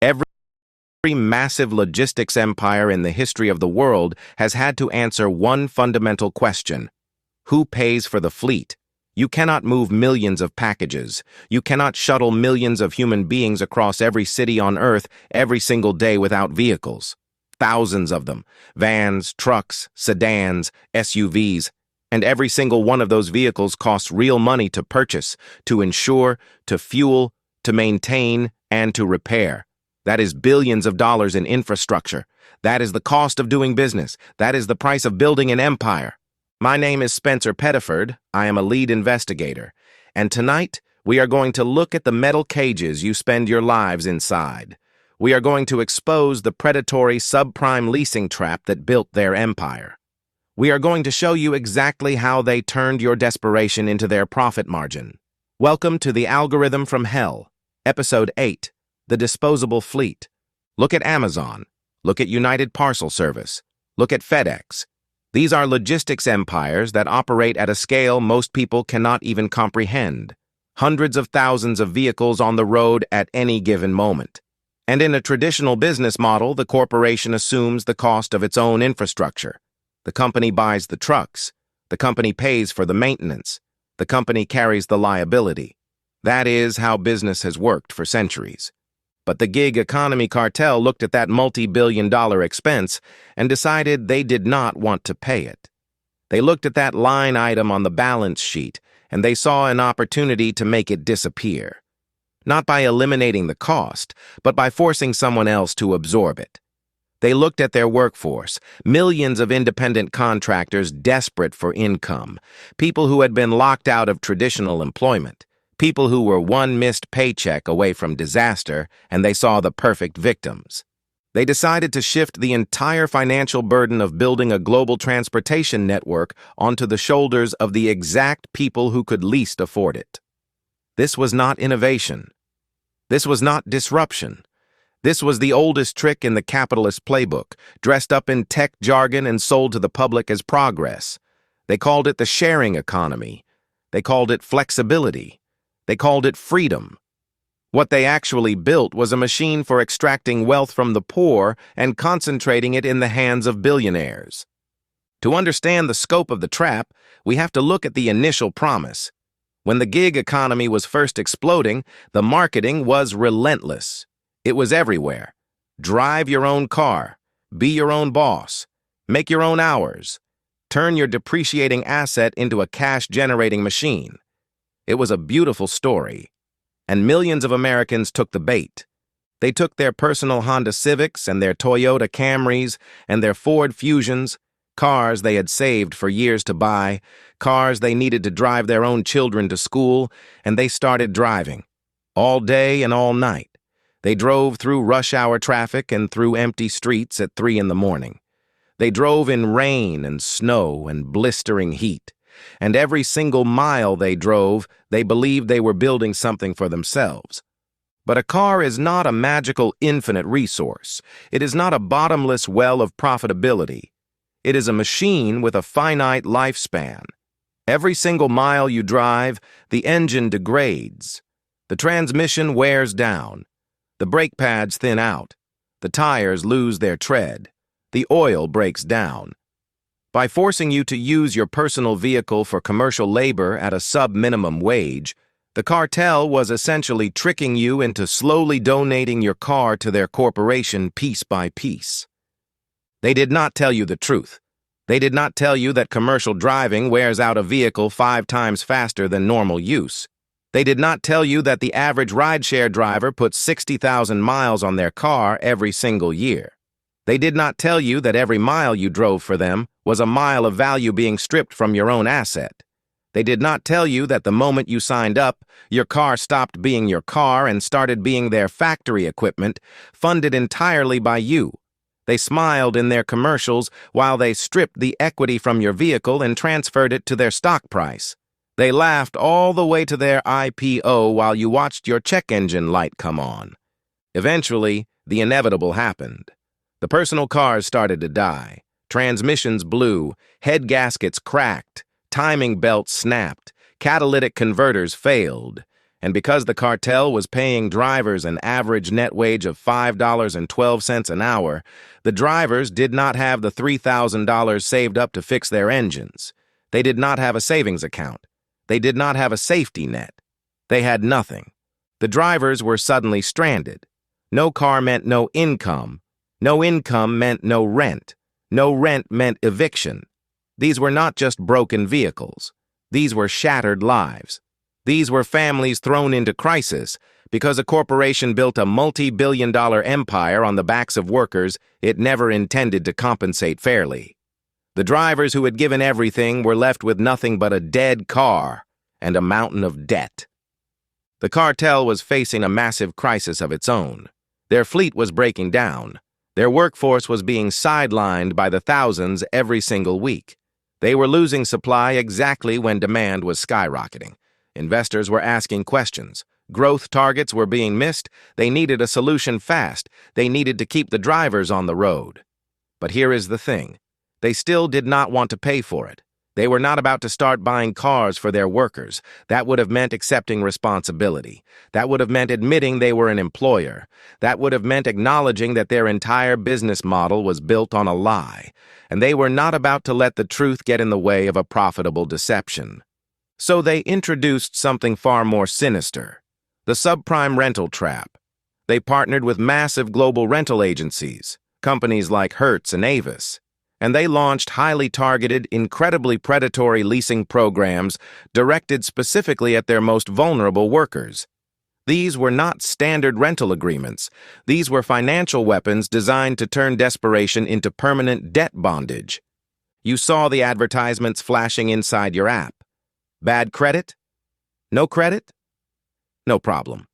Every massive logistics empire in the history of the world has had to answer one fundamental question. Who pays for the fleet? You cannot move millions of packages. You cannot shuttle millions of human beings across every city on Earth every single day without vehicles. Thousands of them. Vans, trucks, sedans, SUVs. And every single one of those vehicles costs real money to purchase, to insure, to fuel, to maintain, and to repair. That is billions of dollars in infrastructure. That is the cost of doing business. That is the price of building an empire. My name is Spencer Pettiford. I am a lead investigator. And tonight, we are going to look at the metal cages you spend your lives inside. We are going to expose the predatory subprime leasing trap that built their empire. We are going to show you exactly how they turned your desperation into their profit margin. Welcome to The Algorithm from Hell, Episode 8. The disposable fleet. Look at Amazon. Look at United Parcel Service. Look at FedEx. These are logistics empires that operate at a scale most people cannot even comprehend. Hundreds of thousands of vehicles on the road at any given moment. And in a traditional business model, the corporation assumes the cost of its own infrastructure. The company buys the trucks. The company pays for the maintenance. The company carries the liability. That is how business has worked for centuries. But the gig economy cartel looked at that multi-billion-dollar expense and decided they did not want to pay it. They looked at that line item on the balance sheet and they saw an opportunity to make it disappear. Not by eliminating the cost, but by forcing someone else to absorb it. They looked at their workforce, millions of independent contractors desperate for income, people who had been locked out of traditional employment. People who were one missed paycheck away from disaster, and they saw the perfect victims. They decided to shift the entire financial burden of building a global transportation network onto the shoulders of the exact people who could least afford it. This was not innovation. This was not disruption. This was the oldest trick in the capitalist playbook, dressed up in tech jargon and sold to the public as progress. They called it the sharing economy. They called it flexibility. They called it freedom. What they actually built was a machine for extracting wealth from the poor and concentrating it in the hands of billionaires. To understand the scope of the trap, we have to look at the initial promise. When the gig economy was first exploding, the marketing was relentless. It was everywhere. Drive your own car. Be your own boss. Make your own hours. Turn your depreciating asset into a cash-generating machine. It was a beautiful story, and millions of Americans took the bait. They took their personal Honda Civics and their Toyota Camrys and their Ford Fusions, cars they had saved for years to buy, cars they needed to drive their own children to school, and they started driving, all day and all night. They drove through rush-hour traffic and through empty streets at 3 in the morning. They drove in rain and snow and blistering heat. And every single mile they drove, they believed they were building something for themselves. But a car is not a magical infinite resource. It is not a bottomless well of profitability. It is a machine with a finite lifespan. Every single mile you drive, the engine degrades. The transmission wears down. The brake pads thin out. The tires lose their tread. The oil breaks down. By forcing you to use your personal vehicle for commercial labor at a sub-minimum wage, the cartel was essentially tricking you into slowly donating your car to their corporation piece by piece. They did not tell you the truth. They did not tell you that commercial driving wears out a vehicle 5 times faster than normal use. They did not tell you that the average rideshare driver puts 60,000 miles on their car every single year. They did not tell you that every mile you drove for them was a mile of value being stripped from your own asset. They did not tell you that the moment you signed up, your car stopped being your car and started being their factory equipment, funded entirely by you. They smiled in their commercials while they stripped the equity from your vehicle and transferred it to their stock price. They laughed all the way to their IPO while you watched your check engine light come on. Eventually, the inevitable happened. The personal cars started to die. Transmissions blew, head gaskets cracked, timing belts snapped, catalytic converters failed, And because the cartel was paying drivers an average net wage of $5.12 an hour, the drivers did not have the $3,000 saved up to fix their engines. They did not have a savings account. They did not have a safety net. They had nothing. The drivers were suddenly stranded. No car meant no income. No income meant no rent. No rent meant eviction. These were not just broken vehicles. These were shattered lives. These were families thrown into crisis because a corporation built a multi-billion-dollar empire on the backs of workers it never intended to compensate fairly. The drivers who had given everything were left with nothing but a dead car and a mountain of debt. The cartel was facing a massive crisis of its own. Their fleet was breaking down. Their workforce was being sidelined by the thousands every single week. They were losing supply exactly when demand was skyrocketing. Investors were asking questions. Growth targets were being missed. They needed a solution fast. They needed to keep the drivers on the road. But here is the thing. They still did not want to pay for it. They were not about to start buying cars for their workers. That would have meant accepting responsibility. That would have meant admitting they were an employer. That would have meant acknowledging that their entire business model was built on a lie. And they were not about to let the truth get in the way of a profitable deception. So they introduced something far more sinister, the subprime rental trap. They partnered with massive global rental agencies, companies like Hertz and Avis, and they launched highly targeted, incredibly predatory leasing programs directed specifically at their most vulnerable workers. These were not standard rental agreements. These were financial weapons designed to turn desperation into permanent debt bondage. You saw the advertisements flashing inside your app. Bad credit? No credit? No problem.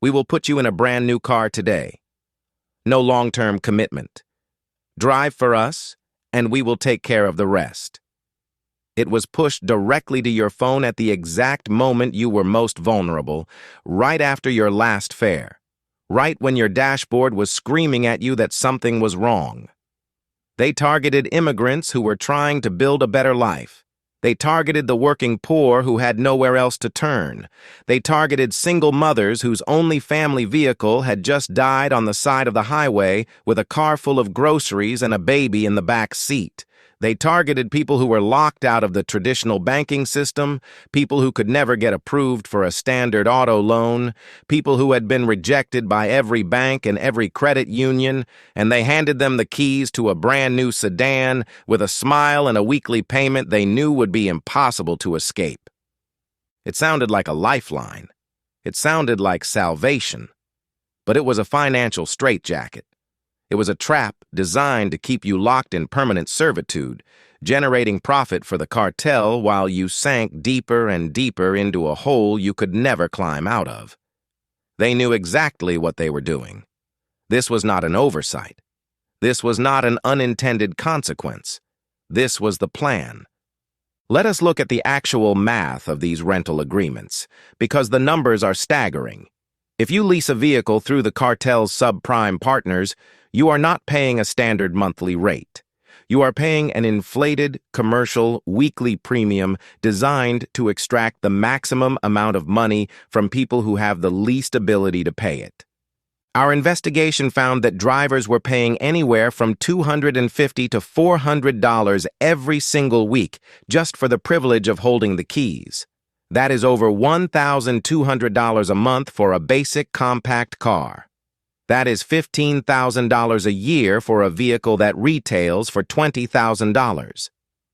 We will put you in a brand new car today. No long-term commitment. Drive for us, and we will take care of the rest. It was pushed directly to your phone at the exact moment you were most vulnerable, right after your last fare, right when your dashboard was screaming at you that something was wrong. They targeted immigrants who were trying to build a better life. They targeted the working poor who had nowhere else to turn. They targeted single mothers whose only family vehicle had just died on the side of the highway with a car full of groceries and a baby in the back seat. They targeted people who were locked out of the traditional banking system, people who could never get approved for a standard auto loan, people who had been rejected by every bank and every credit union, and they handed them the keys to a brand new sedan with a smile and a weekly payment they knew would be impossible to escape. It sounded like a lifeline. It sounded like salvation. But it was a financial straitjacket. It was a trap designed to keep you locked in permanent servitude, generating profit for the cartel while you sank deeper and deeper into a hole you could never climb out of. They knew exactly what they were doing. This was not an oversight. This was not an unintended consequence. This was the plan. Let us look at the actual math of these rental agreements, because the numbers are staggering. If you lease a vehicle through the cartel's subprime partners, you are not paying a standard monthly rate. You are paying an inflated, commercial, weekly premium designed to extract the maximum amount of money from people who have the least ability to pay it. Our investigation found that drivers were paying anywhere from $250 to $400 every single week just for the privilege of holding the keys. That is over $1,200 a month for a basic compact car. That is $15,000 a year for a vehicle that retails for $20,000.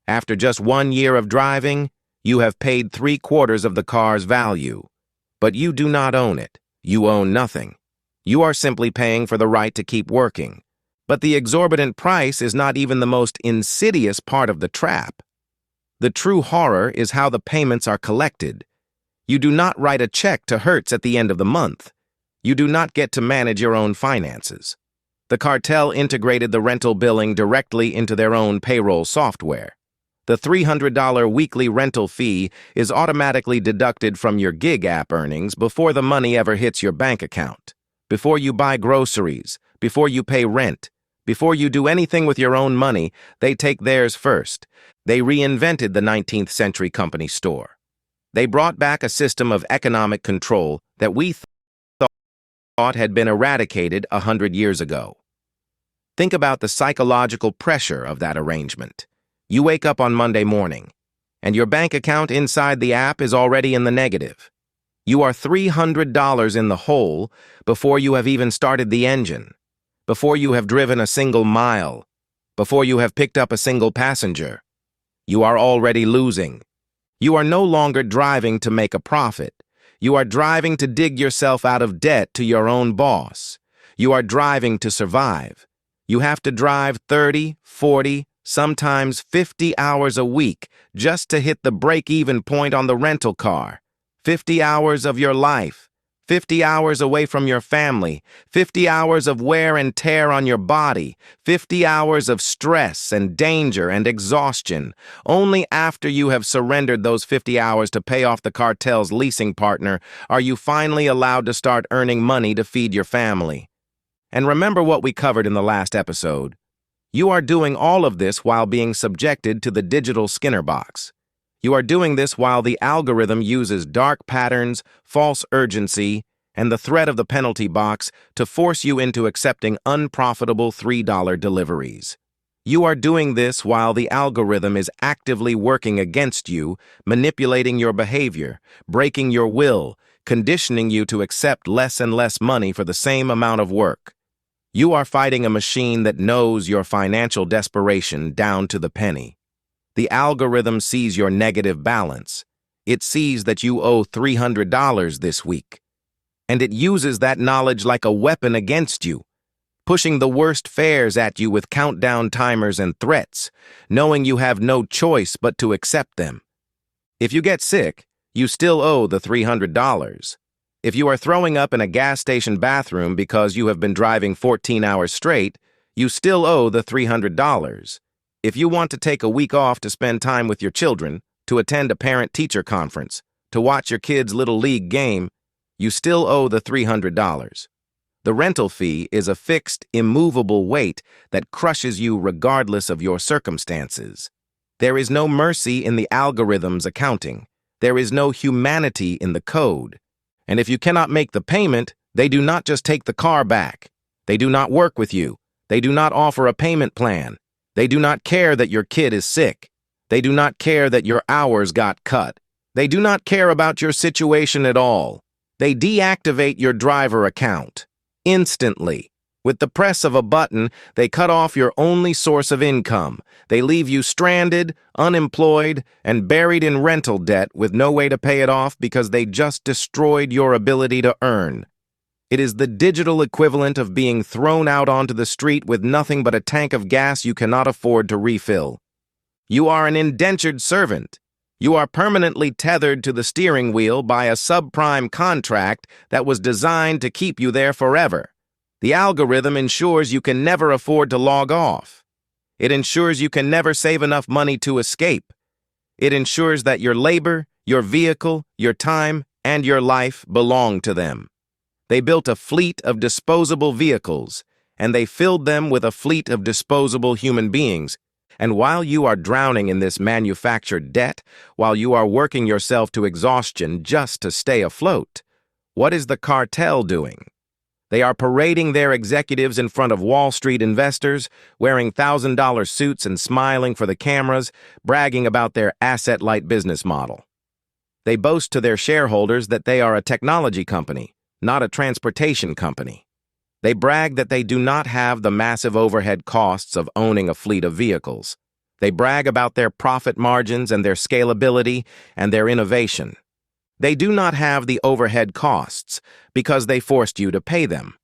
After just 1 year of driving, you have paid 3/4 of the car's value. But you do not own it. You own nothing. You are simply paying for the right to keep working. But the exorbitant price is not even the most insidious part of the trap. The true horror is how the payments are collected. You do not write a check to Hertz at the end of the month. You do not get to manage your own finances. The cartel integrated the rental billing directly into their own payroll software. The $300 weekly rental fee is automatically deducted from your gig app earnings before the money ever hits your bank account, before you buy groceries, before you pay rent, before you do anything with your own money. They take theirs first. They reinvented the 19th century company store. They brought back a system of economic control that we thought had been eradicated 100 years ago. Think about the psychological pressure of that arrangement. You wake up on Monday morning, and your bank account inside the app is already in the negative. You are $300 in the hole before you have even started the engine, before you have driven a single mile, before you have picked up a single passenger. You are already losing. You are no longer driving to make a profit. You are driving to dig yourself out of debt to your own boss. You are driving to survive. You have to drive 30, 40, sometimes 50 hours a week just to hit the break-even point on the rental car. 50 hours of your life. 50 hours away from your family, 50 hours of wear and tear on your body, 50 hours of stress and danger and exhaustion. Only after you have surrendered those 50 hours to pay off the cartel's leasing partner are you finally allowed to start earning money to feed your family. And remember what we covered in the last episode. You are doing all of this while being subjected to the digital Skinner box. You are doing this while the algorithm uses dark patterns, false urgency, and the threat of the penalty box to force you into accepting unprofitable $3 deliveries. You are doing this while the algorithm is actively working against you, manipulating your behavior, breaking your will, conditioning you to accept less and less money for the same amount of work. You are fighting a machine that knows your financial desperation down to the penny. The algorithm sees your negative balance. It sees that you owe $300 this week. And it uses that knowledge like a weapon against you, pushing the worst fares at you with countdown timers and threats, knowing you have no choice but to accept them. If you get sick, you still owe the $300. If you are throwing up in a gas station bathroom because you have been driving 14 hours straight, you still owe the $300. If you want to take a week off to spend time with your children, to attend a parent-teacher conference, to watch your kids' little league game, you still owe the $300. The rental fee is a fixed, immovable weight that crushes you regardless of your circumstances. There is no mercy in the algorithm's accounting. There is no humanity in the code. And if you cannot make the payment, they do not just take the car back. They do not work with you. They do not offer a payment plan. They do not care that your kid is sick. They do not care that your hours got cut. They do not care about your situation at all. They deactivate your driver account instantly. With the press of a button, they cut off your only source of income. They leave you stranded, unemployed, and buried in rental debt with no way to pay it off because they just destroyed your ability to earn. It is the digital equivalent of being thrown out onto the street with nothing but a tank of gas you cannot afford to refill. You are an indentured servant. You are permanently tethered to the steering wheel by a subprime contract that was designed to keep you there forever. The algorithm ensures you can never afford to log off. It ensures you can never save enough money to escape. It ensures that your labor, your vehicle, your time, and your life belong to them. They built a fleet of disposable vehicles, and they filled them with a fleet of disposable human beings. And while you are drowning in this manufactured debt, while you are working yourself to exhaustion just to stay afloat, what is the cartel doing? They are parading their executives in front of Wall Street investors, wearing $1,000 suits and smiling for the cameras, bragging about their asset-light business model. They boast to their shareholders that they are a technology company, not a transportation company. They brag that they do not have the massive overhead costs of owning a fleet of vehicles. They brag about their profit margins and their scalability and their innovation. They do not have the overhead costs because they forced you to pay them.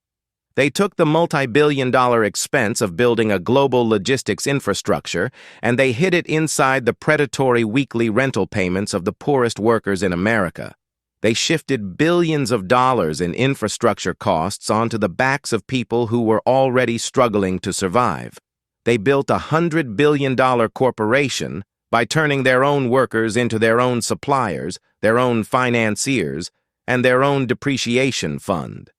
They took the multi-billion-dollar expense of building a global logistics infrastructure and they hid it inside the predatory weekly rental payments of the poorest workers in America. They shifted billions of dollars in infrastructure costs onto the backs of people who were already struggling to survive. They built a $100 billion corporation by turning their own workers into their own suppliers, their own financiers, and their own depreciation fund.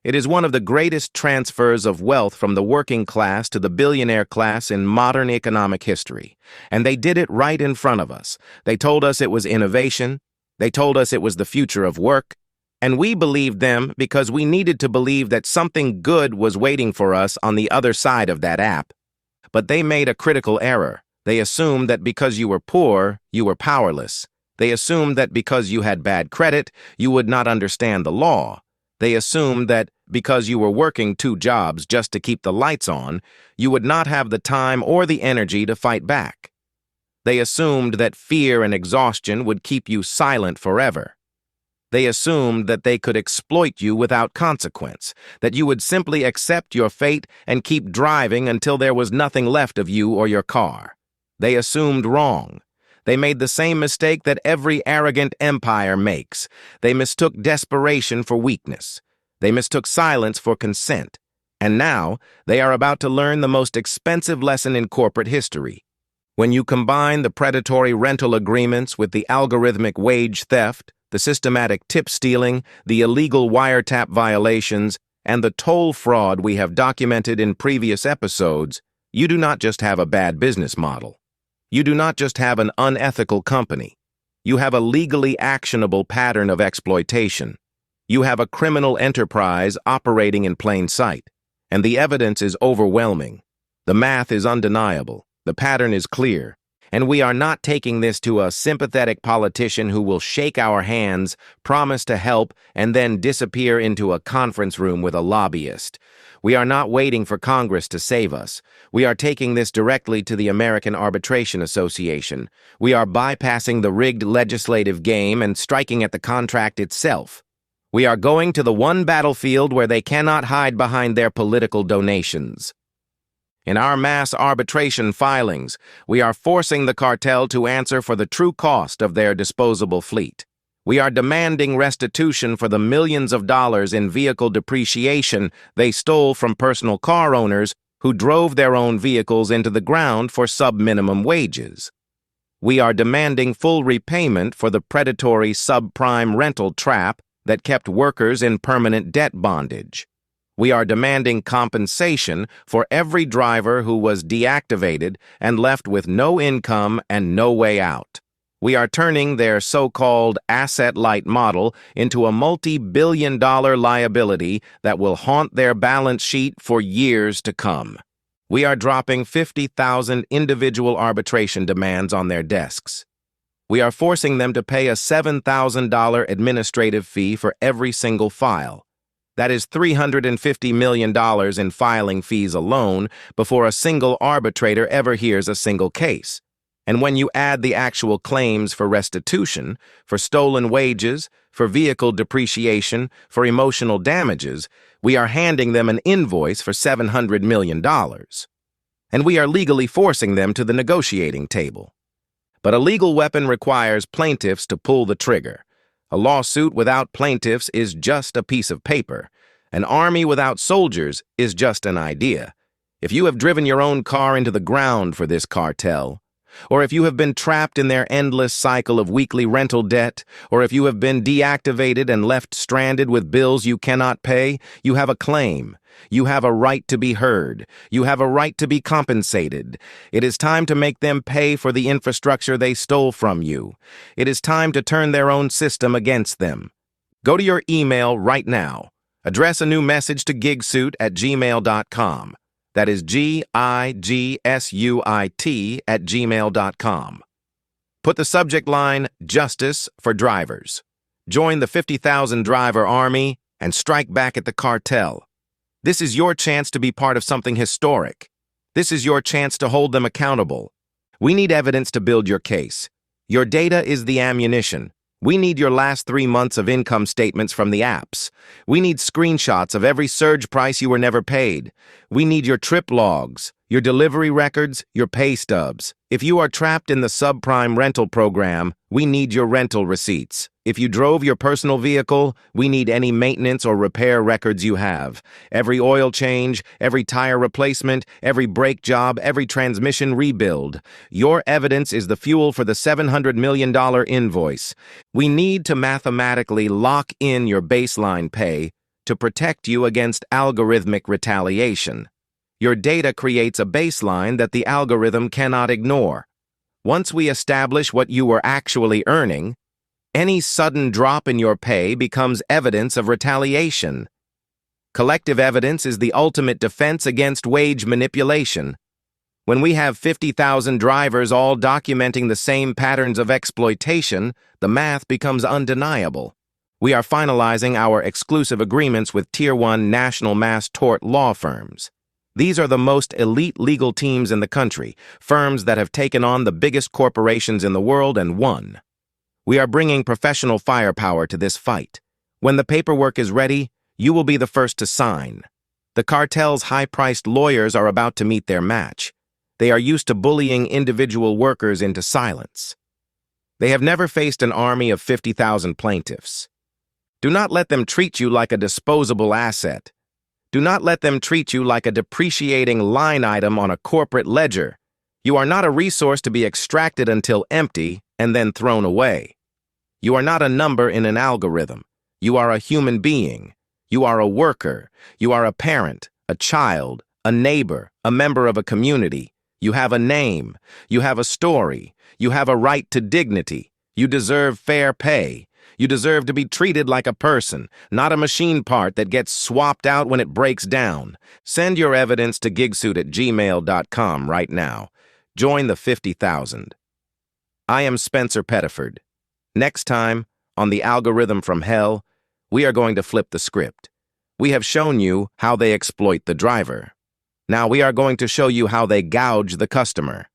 It is one of the greatest transfers of wealth from the working class to the billionaire class in modern economic history. And they did it right in front of us. They told us it was innovation. They told us it was the future of work, and we believed them because we needed to believe that something good was waiting for us on the other side of that app. But they made a critical error. They assumed that because you were poor, you were powerless. They assumed that because you had bad credit, you would not understand the law. They assumed that because you were working 2 jobs just to keep the lights on, you would not have the time or the energy to fight back. They assumed that fear and exhaustion would keep you silent forever. They assumed that they could exploit you without consequence, that you would simply accept your fate and keep driving until there was nothing left of you or your car. They assumed wrong. They made the same mistake that every arrogant empire makes. They mistook desperation for weakness. They mistook silence for consent. And now, they are about to learn the most expensive lesson in corporate history. When you combine the predatory rental agreements with the algorithmic wage theft, the systematic tip stealing, the illegal wiretap violations, and the toll fraud we have documented in previous episodes, you do not just have a bad business model. You do not just have an unethical company. You have a legally actionable pattern of exploitation. You have a criminal enterprise operating in plain sight. And the evidence is overwhelming. The math is undeniable. The pattern is clear. And we are not taking this to a sympathetic politician who will shake our hands, promise to help, and then disappear into a conference room with a lobbyist. We are not waiting for Congress to save us. We are taking this directly to the American Arbitration Association. We are bypassing the rigged legislative game and striking at the contract itself. We are going to the one battlefield where they cannot hide behind their political donations. In our mass arbitration filings, we are forcing the cartel to answer for the true cost of their disposable fleet. We are demanding restitution for the millions of dollars in vehicle depreciation they stole from personal car owners who drove their own vehicles into the ground for sub-minimum wages. We are demanding full repayment for the predatory subprime rental trap that kept workers in permanent debt bondage. We are demanding compensation for every driver who was deactivated and left with no income and no way out. We are turning their so-called asset-light model into a multi-billion-dollar liability that will haunt their balance sheet for years to come. We are dropping 50,000 individual arbitration demands on their desks. We are forcing them to pay a $7,000 administrative fee for every single file. That is $350 million in filing fees alone before a single arbitrator ever hears a single case. And when you add the actual claims for restitution, for stolen wages, for vehicle depreciation, for emotional damages, we are handing them an invoice for $700 million. And we are legally forcing them to the negotiating table. But a legal weapon requires plaintiffs to pull the trigger. A lawsuit without plaintiffs is just a piece of paper. An army without soldiers is just an idea. If you have driven your own car into the ground for this cartel, or if you have been trapped in their endless cycle of weekly rental debt, or if you have been deactivated and left stranded with bills you cannot pay, you have a claim. You have a right to be heard. You have a right to be compensated. It is time to make them pay for the infrastructure they stole from you. It is time to turn their own system against them. Go to your email right now. Address a new message to gigsuit@gmail.com. That is gigsuit@gmail.com. Put the subject line, Justice for Drivers. Join the 50,000 driver army and strike back at the cartel. This is your chance to be part of something historic. This is your chance to hold them accountable. We need evidence to build your case. Your data is the ammunition. We need your last 3 months of income statements from the apps. We need screenshots of every surge price you were never paid. We need your trip logs, your delivery records, your pay stubs. If you are trapped in the subprime rental program, we need your rental receipts. If you drove your personal vehicle, we need any maintenance or repair records you have. Every oil change, every tire replacement, every brake job, every transmission rebuild. Your evidence is the fuel for the $700 million invoice. We need to mathematically lock in your baseline pay to protect you against algorithmic retaliation. Your data creates a baseline that the algorithm cannot ignore. Once we establish what you were actually earning, Any sudden drop in your pay becomes evidence of retaliation. Collective evidence is the ultimate defense against wage manipulation. When we have 50,000 drivers all documenting the same patterns of exploitation, the math becomes undeniable. We are finalizing our exclusive agreements with Tier 1 national mass tort law firms. These are the most elite legal teams in the country, firms that have taken on the biggest corporations in the world and won. We are bringing professional firepower to this fight. When the paperwork is ready, you will be the first to sign. The cartel's high-priced lawyers are about to meet their match. They are used to bullying individual workers into silence. They have never faced an army of 50,000 plaintiffs. Do not let them treat you like a disposable asset. Do not let them treat you like a depreciating line item on a corporate ledger. You are not a resource to be extracted until empty and then thrown away. You are not a number in an algorithm. You are a human being. You are a worker. You are a parent, a child, a neighbor, a member of a community. You have a name. You have a story. You have a right to dignity. You deserve fair pay. You deserve to be treated like a person, not a machine part that gets swapped out when it breaks down. Send your evidence to gigsuit@gmail.com right now. Join the 50,000. I am Spencer Pettiford. Next time, on the Algorithm from Hell, we are going to flip the script. We have shown you how they exploit the driver. Now we are going to show you how they gouge the customer.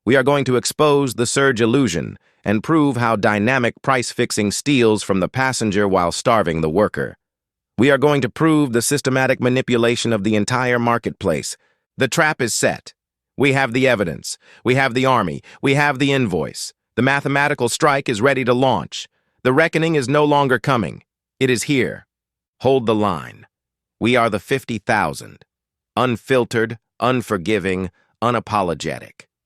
We are going to expose the surge illusion and prove how dynamic price-fixing steals from the passenger while starving the worker. We are going to prove the systematic manipulation of the entire marketplace. The trap is set. We have the evidence. We have the army. We have the invoice. The mathematical strike is ready to launch. The reckoning is no longer coming. It is here. Hold the line. We are the 50,000. Unfiltered, unforgiving, unapologetic.